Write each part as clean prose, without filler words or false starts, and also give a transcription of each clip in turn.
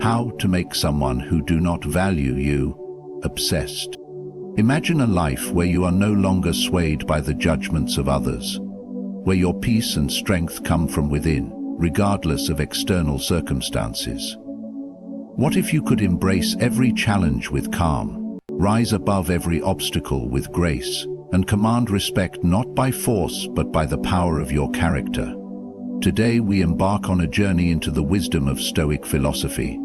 How to make someone who do not value you obsessed. Imagine a life where you are no longer swayed by the judgments of others, where your peace and strength come from within, regardless of external circumstances. What if you could embrace every challenge with calm, rise above every obstacle with grace, and command respect not by force but by the power of your character? Today we embark on a journey into the wisdom of Stoic philosophy,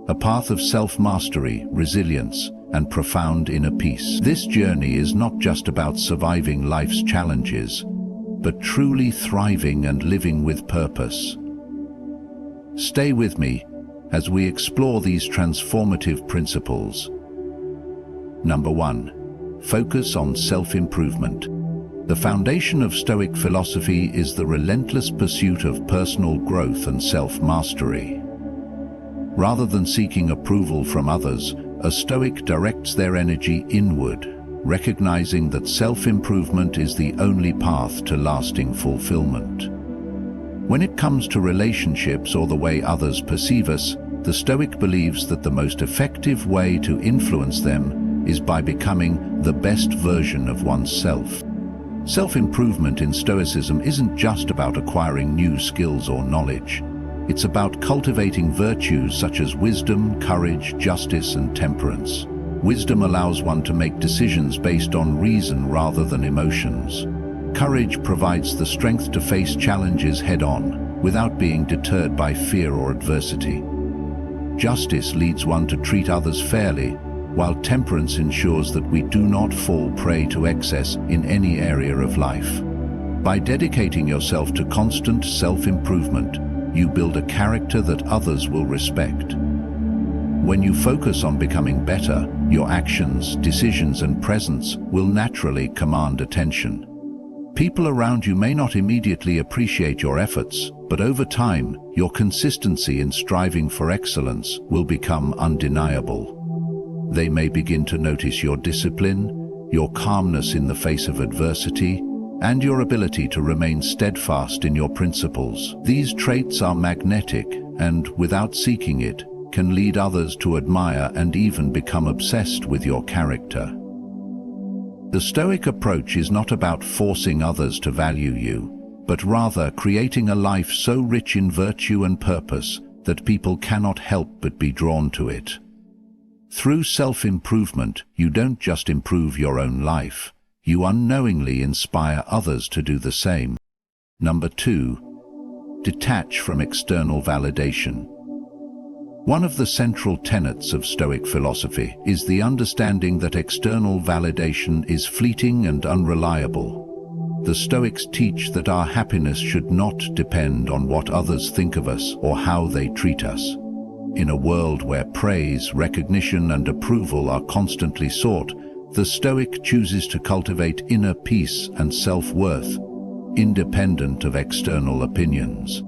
a path of self-mastery, resilience, and profound inner peace. This journey is not just about surviving life's challenges, but truly thriving and living with purpose. Stay with me as we explore these transformative principles. Number 1. Focus on self-improvement. The foundation of Stoic philosophy is the relentless pursuit of personal growth and self-mastery. Rather than seeking approval from others, a Stoic directs their energy inward, recognizing that self-improvement is the only path to lasting fulfillment. When it comes to relationships or the way others perceive us, the Stoic believes that the most effective way to influence them is by becoming the best version of oneself. Self-improvement in Stoicism isn't just about acquiring new skills or knowledge. It's about cultivating virtues such as wisdom, courage, justice, and temperance. Wisdom allows one to make decisions based on reason rather than emotions. Courage provides the strength to face challenges head-on, without being deterred by fear or adversity. Justice leads one to treat others fairly, while temperance ensures that we do not fall prey to excess in any area of life. By dedicating yourself to constant self-improvement, you build a character that others will respect. When you focus on becoming better, your actions, decisions, and presence will naturally command attention. People around you may not immediately appreciate your efforts, but over time, your consistency in striving for excellence will become undeniable. They may begin to notice your discipline, your calmness in the face of adversity, and your ability to remain steadfast in your principles. These traits are magnetic and, without seeking it, can lead others to admire and even become obsessed with your character. The Stoic approach is not about forcing others to value you, but rather creating a life so rich in virtue and purpose that people cannot help but be drawn to it. Through self-improvement, you don't just improve your own life, you unknowingly inspire others to do the same. Number 2. Detach from external validation. One of the central tenets of Stoic philosophy is the understanding that external validation is fleeting and unreliable. The Stoics teach that our happiness should not depend on what others think of us or how they treat us. In a world where praise, recognition, and approval are constantly sought, the Stoic chooses to cultivate inner peace and self-worth, independent of external opinions.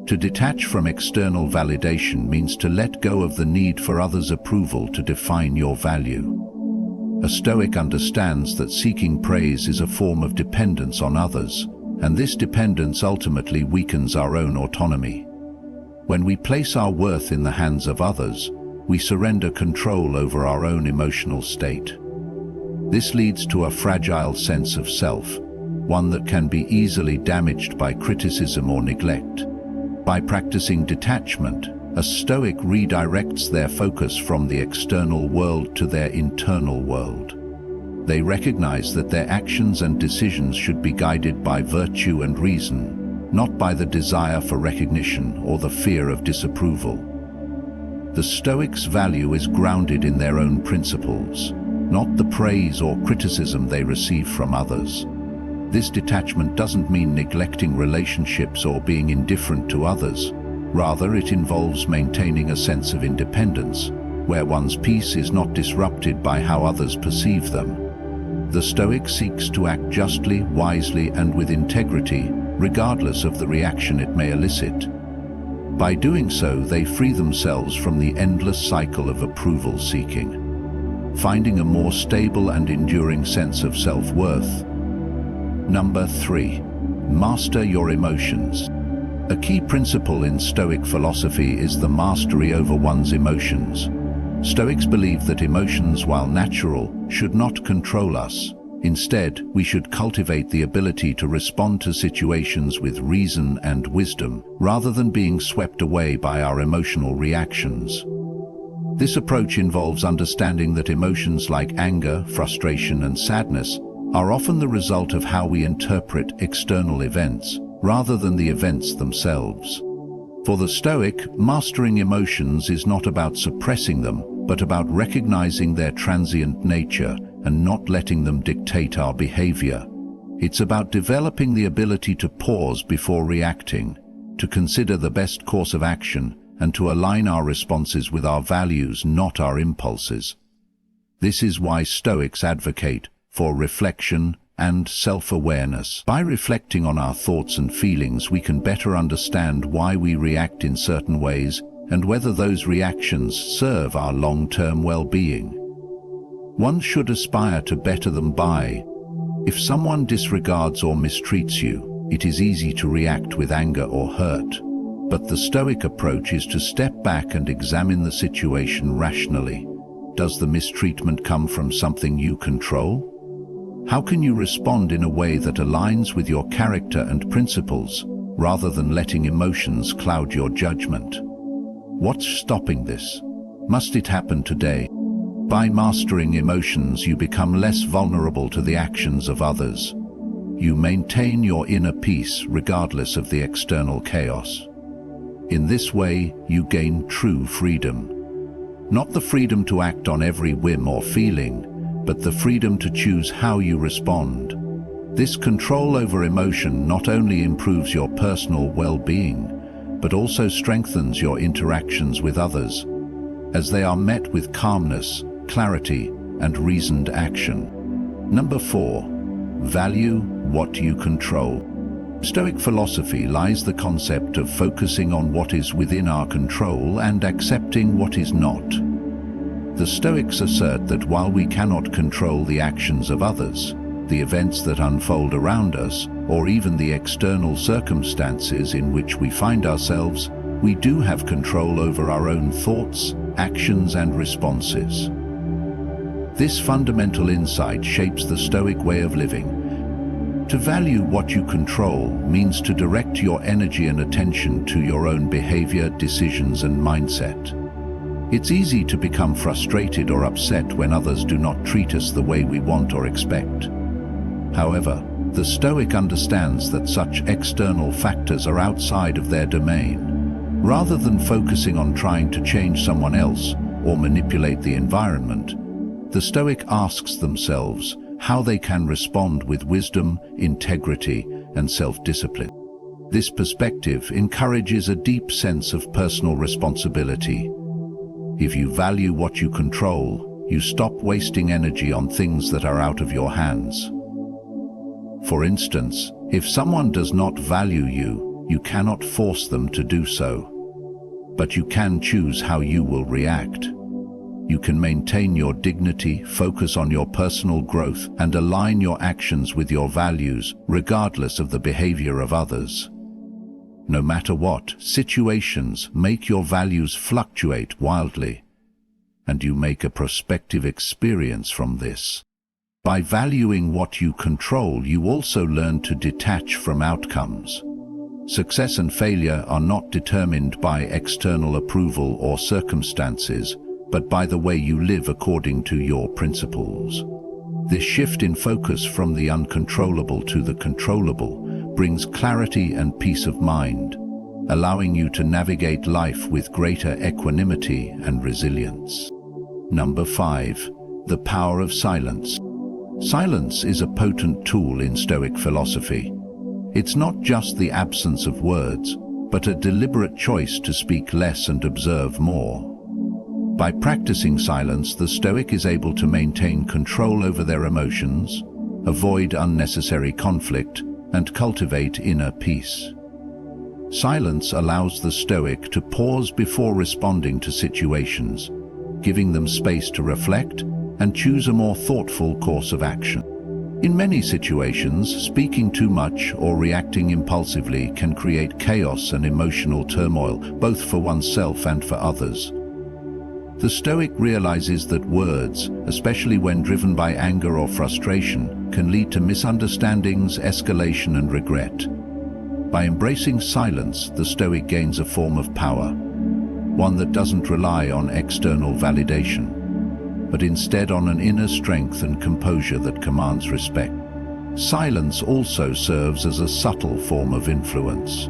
To detach from external validation means to let go of the need for others' approval to define your value. A Stoic understands that seeking praise is a form of dependence on others, and this dependence ultimately weakens our own autonomy. When we place our worth in the hands of others, we surrender control over our own emotional state. This leads to a fragile sense of self, one that can be easily damaged by criticism or neglect. By practicing detachment, a Stoic redirects their focus from the external world to their internal world. They recognize that their actions and decisions should be guided by virtue and reason, not by the desire for recognition or the fear of disapproval. The Stoics' value is grounded in their own principles, not the praise or criticism they receive from others. This detachment doesn't mean neglecting relationships or being indifferent to others. Rather, it involves maintaining a sense of independence, where one's peace is not disrupted by how others perceive them. The Stoic seeks to act justly, wisely, and with integrity, regardless of the reaction it may elicit. By doing so, they free themselves from the endless cycle of approval seeking, finding a more stable and enduring sense of self-worth. Number 3. Master your emotions. A key principle in Stoic philosophy is the mastery over one's emotions. Stoics believe that emotions, while natural, should not control us. Instead, we should cultivate the ability to respond to situations with reason and wisdom, rather than being swept away by our emotional reactions. This approach involves understanding that emotions like anger, frustration, and sadness are often the result of how we interpret external events, rather than the events themselves. For the Stoic, mastering emotions is not about suppressing them, but about recognizing their transient nature and not letting them dictate our behavior. It's about developing the ability to pause before reacting, to consider the best course of action, and to align our responses with our values, not our impulses. This is why Stoics advocate for reflection and self-awareness. By reflecting on our thoughts and feelings, we can better understand why we react in certain ways and whether those reactions serve our long-term well-being. One should aspire to better them by. If someone disregards or mistreats you, it is easy to react with anger or hurt. But the Stoic approach is to step back and examine the situation rationally. Does the mistreatment come from something you control? How can you respond in a way that aligns with your character and principles, rather than letting emotions cloud your judgment? What's stopping this? Must it happen today? By mastering emotions, you become less vulnerable to the actions of others. You maintain your inner peace regardless of the external chaos. In this way, you gain true freedom. Not the freedom to act on every whim or feeling, but the freedom to choose how you respond. This control over emotion not only improves your personal well-being, but also strengthens your interactions with others, as they are met with calmness, clarity, and reasoned action. Number 4. Value what you control. Stoic philosophy lies the concept of focusing on what is within our control and accepting what is not. The Stoics assert that while we cannot control the actions of others, the events that unfold around us, or even the external circumstances in which we find ourselves, we do have control over our own thoughts, actions, and responses. This fundamental insight shapes the Stoic way of living. To value what you control means to direct your energy and attention to your own behavior, decisions, and mindset. It's easy to become frustrated or upset when others do not treat us the way we want or expect. However, the Stoic understands that such external factors are outside of their domain. Rather than focusing on trying to change someone else or manipulate the environment, the Stoic asks themselves how they can respond with wisdom, integrity, and self-discipline. This perspective encourages a deep sense of personal responsibility. If you value what you control, you stop wasting energy on things that are out of your hands. For instance, if someone does not value you, you cannot force them to do so. But you can choose how you will react. You can maintain your dignity, focus on your personal growth, and align your actions with your values, regardless of the behavior of others. No matter what situations make your values fluctuate wildly, and you make a prospective experience from this. By valuing what you control, you also learn to detach from outcomes. Success and failure are not determined by external approval or circumstances, but by the way you live according to your principles. This shift in focus from the uncontrollable to the controllable brings clarity and peace of mind, allowing you to navigate life with greater equanimity and resilience. Number 5. The power of silence. Silence is a potent tool in Stoic philosophy. It's not just the absence of words, but a deliberate choice to speak less and observe more. By practicing silence, the Stoic is able to maintain control over their emotions, avoid unnecessary conflict, and cultivate inner peace. Silence allows the Stoic to pause before responding to situations, giving them space to reflect and choose a more thoughtful course of action. In many situations, speaking too much or reacting impulsively can create chaos and emotional turmoil, both for oneself and for others. The Stoic realizes that words, especially when driven by anger or frustration, can lead to misunderstandings, escalation, and regret. By embracing silence, the Stoic gains a form of power, one that doesn't rely on external validation, but instead on an inner strength and composure that commands respect. Silence also serves as a subtle form of influence.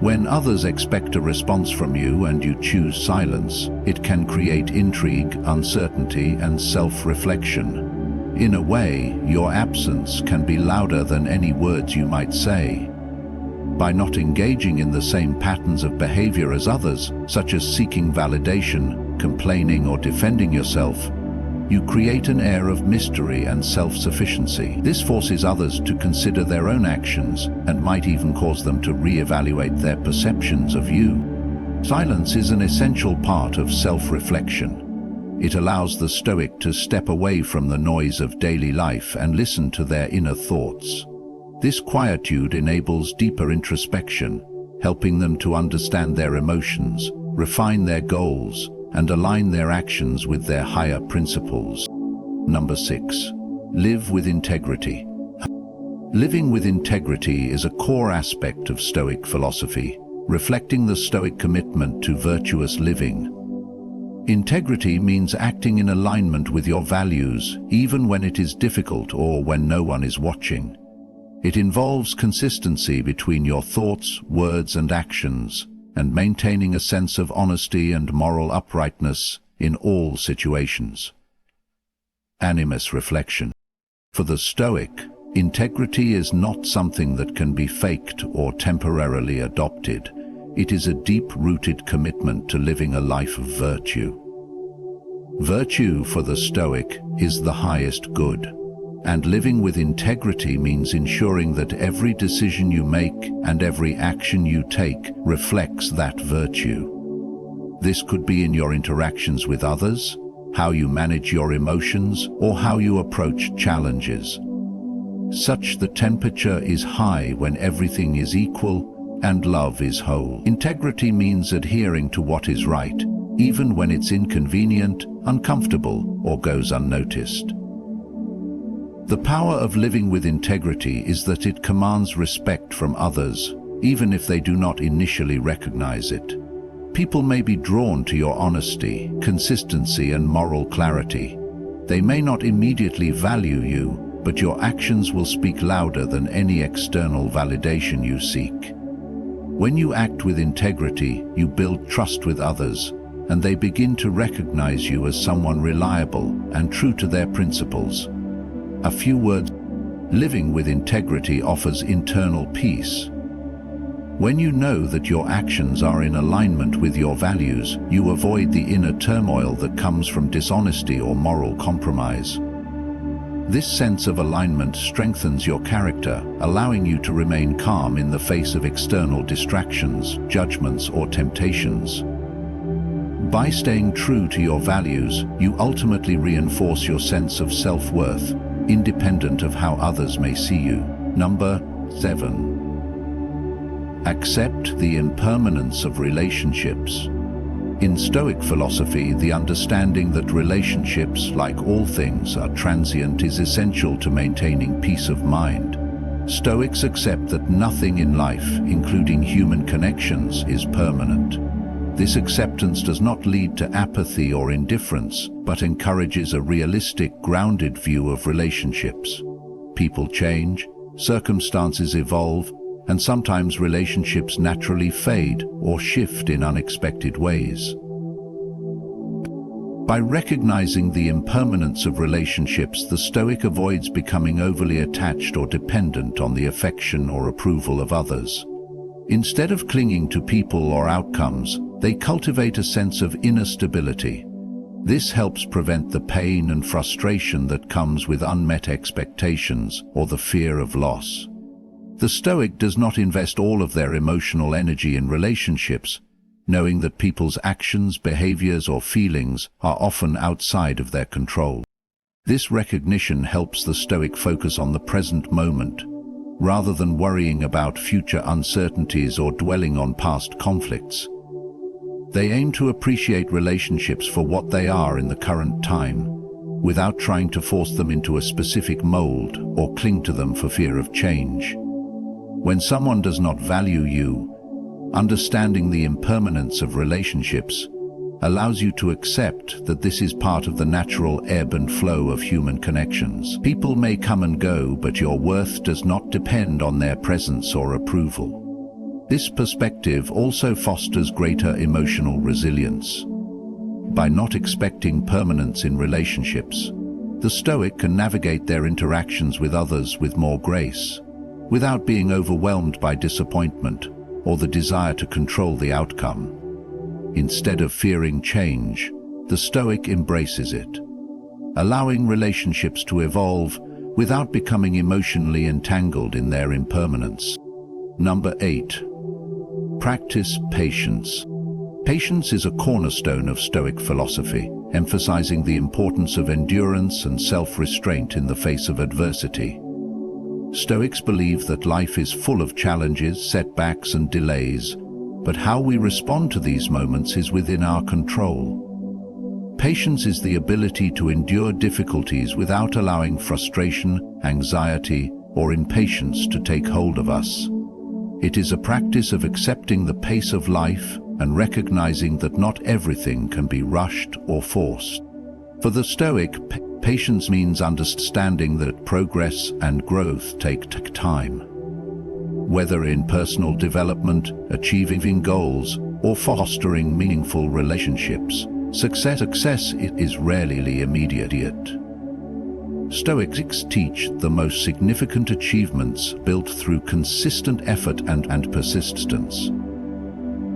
When others expect a response from you and you choose silence, it can create intrigue, uncertainty, and self-reflection. In a way, your absence can be louder than any words you might say. By not engaging in the same patterns of behavior as others, such as seeking validation, complaining, or defending yourself, you create an air of mystery and self-sufficiency. This forces others to consider their own actions and might even cause them to re-evaluate their perceptions of you. Silence is an essential part of self-reflection. It allows the Stoic to step away from the noise of daily life and listen to their inner thoughts. This quietude enables deeper introspection, helping them to understand their emotions, refine their goals, and align their actions with their higher principles. Number 6. Live with integrity. Living with integrity is a core aspect of Stoic philosophy, reflecting the Stoic commitment to virtuous living. Integrity means acting in alignment with your values, even when it is difficult or when no one is watching. It involves consistency between your thoughts, words, and actions, and maintaining a sense of honesty and moral uprightness in all situations. Animus reflection. For the Stoic, integrity is not something that can be faked or temporarily adopted. It is a deep-rooted commitment to living a life of virtue. Virtue for the Stoic is the highest good, and living with integrity means ensuring that every decision you make and every action you take reflects that virtue. This could be in your interactions with others, how you manage your emotions, or how you approach challenges. Such the temperature is high when everything is equal and love is whole. Integrity means adhering to what is right, even when it's inconvenient, uncomfortable, or goes unnoticed. The power of living with integrity is that it commands respect from others, even if they do not initially recognize it. People may be drawn to your honesty, consistency, and moral clarity. They may not immediately value you, but your actions will speak louder than any external validation you seek. When you act with integrity, you build trust with others, and they begin to recognize you as someone reliable and true to their principles. A few words. Living with integrity offers internal peace. When you know that your actions are in alignment with your values, you avoid the inner turmoil that comes from dishonesty or moral compromise. This sense of alignment strengthens your character, allowing you to remain calm in the face of external distractions, judgments, or temptations. By staying true to your values, you ultimately reinforce your sense of self-worth, independent of how others may see you. Number 7. Accept the impermanence of relationships. In Stoic philosophy, the understanding that relationships, like all things, are transient is essential to maintaining peace of mind. Stoics accept that nothing in life, including human connections, is permanent. This acceptance does not lead to apathy or indifference, but encourages a realistic, grounded view of relationships. People change, circumstances evolve, and sometimes relationships naturally fade or shift in unexpected ways. By recognizing the impermanence of relationships, the Stoic avoids becoming overly attached or dependent on the affection or approval of others. Instead of clinging to people or outcomes, they cultivate a sense of inner stability. This helps prevent the pain and frustration that comes with unmet expectations or the fear of loss. The Stoic does not invest all of their emotional energy in relationships, knowing that people's actions, behaviors, or feelings are often outside of their control. This recognition helps the Stoic focus on the present moment, rather than worrying about future uncertainties or dwelling on past conflicts. They aim to appreciate relationships for what they are in the current time, without trying to force them into a specific mold or cling to them for fear of change. When someone does not value you, understanding the impermanence of relationships allows you to accept that this is part of the natural ebb and flow of human connections. People may come and go, but your worth does not depend on their presence or approval. This perspective also fosters greater emotional resilience. By not expecting permanence in relationships, the Stoic can navigate their interactions with others with more grace, without being overwhelmed by disappointment or the desire to control the outcome. Instead of fearing change, the Stoic embraces it, allowing relationships to evolve without becoming emotionally entangled in their impermanence. Number 8. Practice patience. Patience is a cornerstone of Stoic philosophy, emphasizing the importance of endurance and self-restraint in the face of adversity. Stoics believe that life is full of challenges, setbacks, and delays, but how we respond to these moments is within our control. Patience is the ability to endure difficulties without allowing frustration, anxiety, or impatience to take hold of us. It is a practice of accepting the pace of life and recognizing that not everything can be rushed or forced. For the Stoic, patience means understanding that progress and growth take time. Whether in personal development, achieving goals, or fostering meaningful relationships, success is rarely immediate. Stoics teach the most significant achievements built through consistent effort and persistence.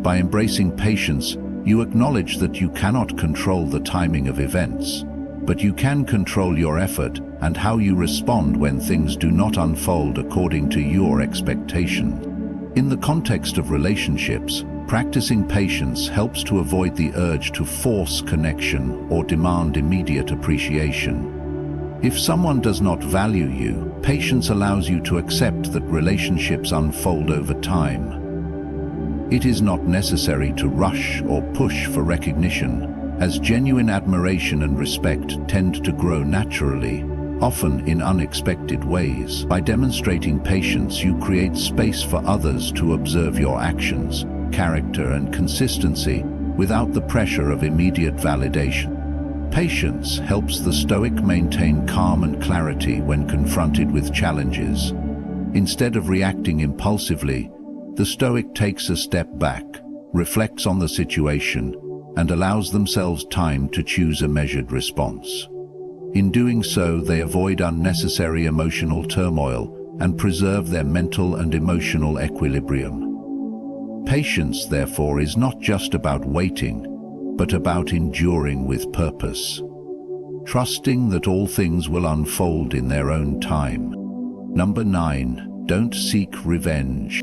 By embracing patience, you acknowledge that you cannot control the timing of events, but you can control your effort and how you respond when things do not unfold according to your expectations. In the context of relationships, practicing patience helps to avoid the urge to force connection or demand immediate appreciation. If someone does not value you, patience allows you to accept that relationships unfold over time. It is not necessary to rush or push for recognition, as genuine admiration and respect tend to grow naturally, often in unexpected ways. By demonstrating patience, you create space for others to observe your actions, character, and consistency without the pressure of immediate validation. Patience helps the Stoic maintain calm and clarity when confronted with challenges. Instead of reacting impulsively, the Stoic takes a step back, reflects on the situation, and allows themselves time to choose a measured response. In doing so, they avoid unnecessary emotional turmoil and preserve their mental and emotional equilibrium. Patience, therefore, is not just about waiting, but about enduring with purpose, trusting that all things will unfold in their own time. Number 9. Don't seek revenge.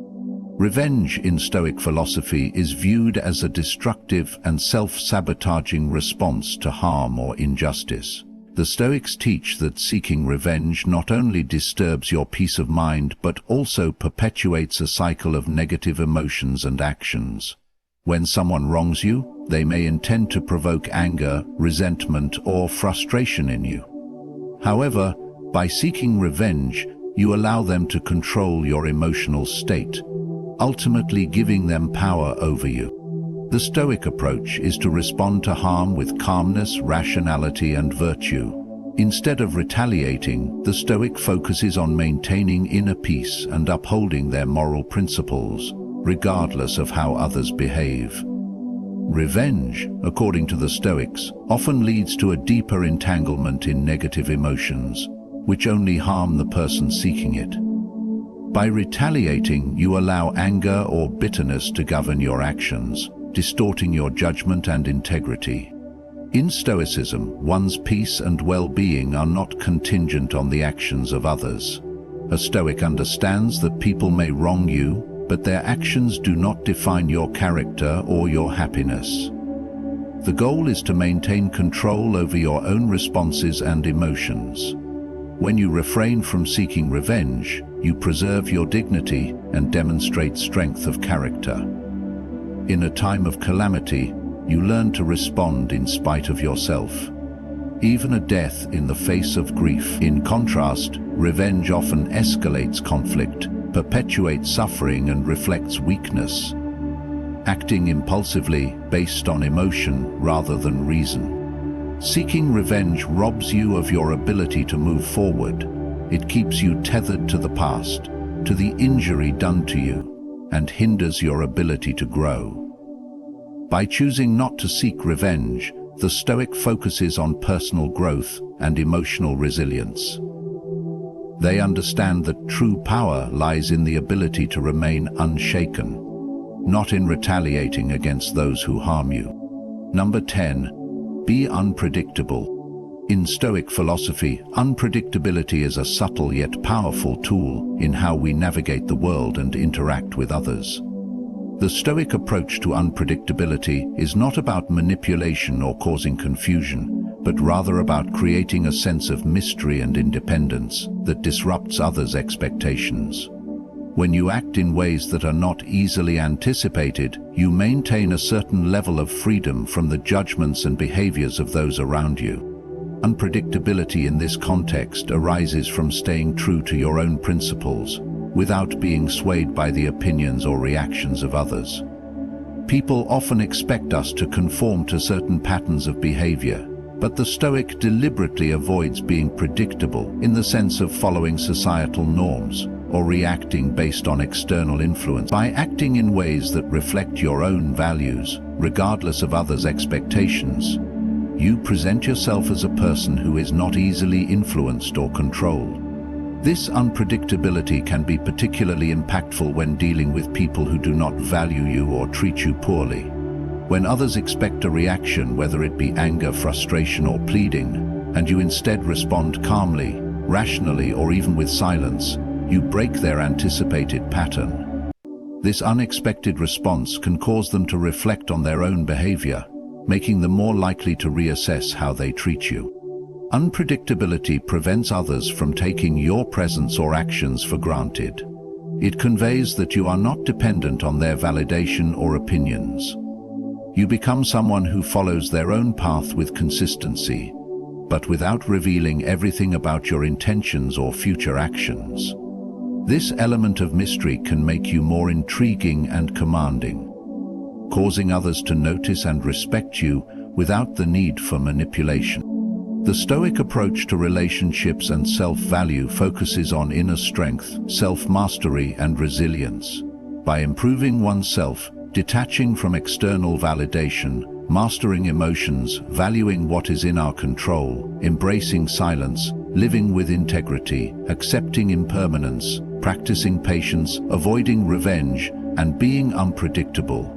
Revenge in Stoic philosophy is viewed as a destructive and self-sabotaging response to harm or injustice. The Stoics teach that seeking revenge not only disturbs your peace of mind but also perpetuates a cycle of negative emotions and actions. When someone wrongs you, they may intend to provoke anger, resentment, or frustration in you. However, by seeking revenge, you allow them to control your emotional state, ultimately giving them power over you. The Stoic approach is to respond to harm with calmness, rationality, and virtue. Instead of retaliating, the Stoic focuses on maintaining inner peace and upholding their moral principles, regardless of how others behave. Revenge, according to the Stoics, often leads to a deeper entanglement in negative emotions, which only harm the person seeking it. By retaliating, you allow anger or bitterness to govern your actions, distorting your judgment and integrity. In Stoicism, one's peace and well-being are not contingent on the actions of others. A Stoic understands that people may wrong you, but their actions do not define your character or your happiness. The goal is to maintain control over your own responses and emotions. When you refrain from seeking revenge, you preserve your dignity and demonstrate strength of character. In a time of calamity, you learn to respond in spite of yourself, even a death in the face of grief. In contrast, revenge often escalates conflict, perpetuates suffering, and reflects weakness, acting impulsively based on emotion rather than reason. Seeking revenge robs you of your ability to move forward. It keeps you tethered to the past, to the injury done to you, and hinders your ability to grow. By choosing not to seek revenge, the Stoic focuses on personal growth and emotional resilience. They understand that true power lies in the ability to remain unshaken, not in retaliating against those who harm you. Number 10. Be unpredictable. In Stoic philosophy, unpredictability is a subtle yet powerful tool in how we navigate the world and interact with others. The Stoic approach to unpredictability is not about manipulation or causing confusion, but rather about creating a sense of mystery and independence that disrupts others' expectations. When you act in ways that are not easily anticipated, you maintain a certain level of freedom from the judgments and behaviors of those around you. Unpredictability in this context arises from staying true to your own principles, without being swayed by the opinions or reactions of others. People often expect us to conform to certain patterns of behavior, but the Stoic deliberately avoids being predictable in the sense of following societal norms or reacting based on external influence. By acting in ways that reflect your own values, regardless of others' expectations, you present yourself as a person who is not easily influenced or controlled. This unpredictability can be particularly impactful when dealing with people who do not value you or treat you poorly. When others expect a reaction, whether it be anger, frustration, or pleading, and you instead respond calmly, rationally, or even with silence, you break their anticipated pattern. This unexpected response can cause them to reflect on their own behavior, making them more likely to reassess how they treat you. Unpredictability prevents others from taking your presence or actions for granted. It conveys that you are not dependent on their validation or opinions. You become someone who follows their own path with consistency, but without revealing everything about your intentions or future actions. This element of mystery can make you more intriguing and commanding, causing others to notice and respect you without the need for manipulation. The Stoic approach to relationships and self-value focuses on inner strength, self-mastery, and resilience. By improving oneself, detaching from external validation, mastering emotions, valuing what is in our control, embracing silence, living with integrity, accepting impermanence, practicing patience, avoiding revenge, and being unpredictable,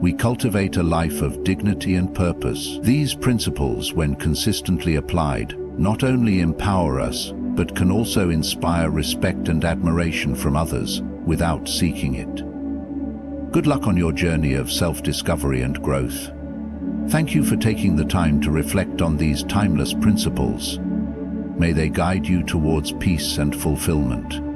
we cultivate a life of dignity and purpose. These principles, when consistently applied, not only empower us, but can also inspire respect and admiration from others without seeking it. Good luck on your journey of self-discovery and growth. Thank you for taking the time to reflect on these timeless principles. May they guide you towards peace and fulfillment.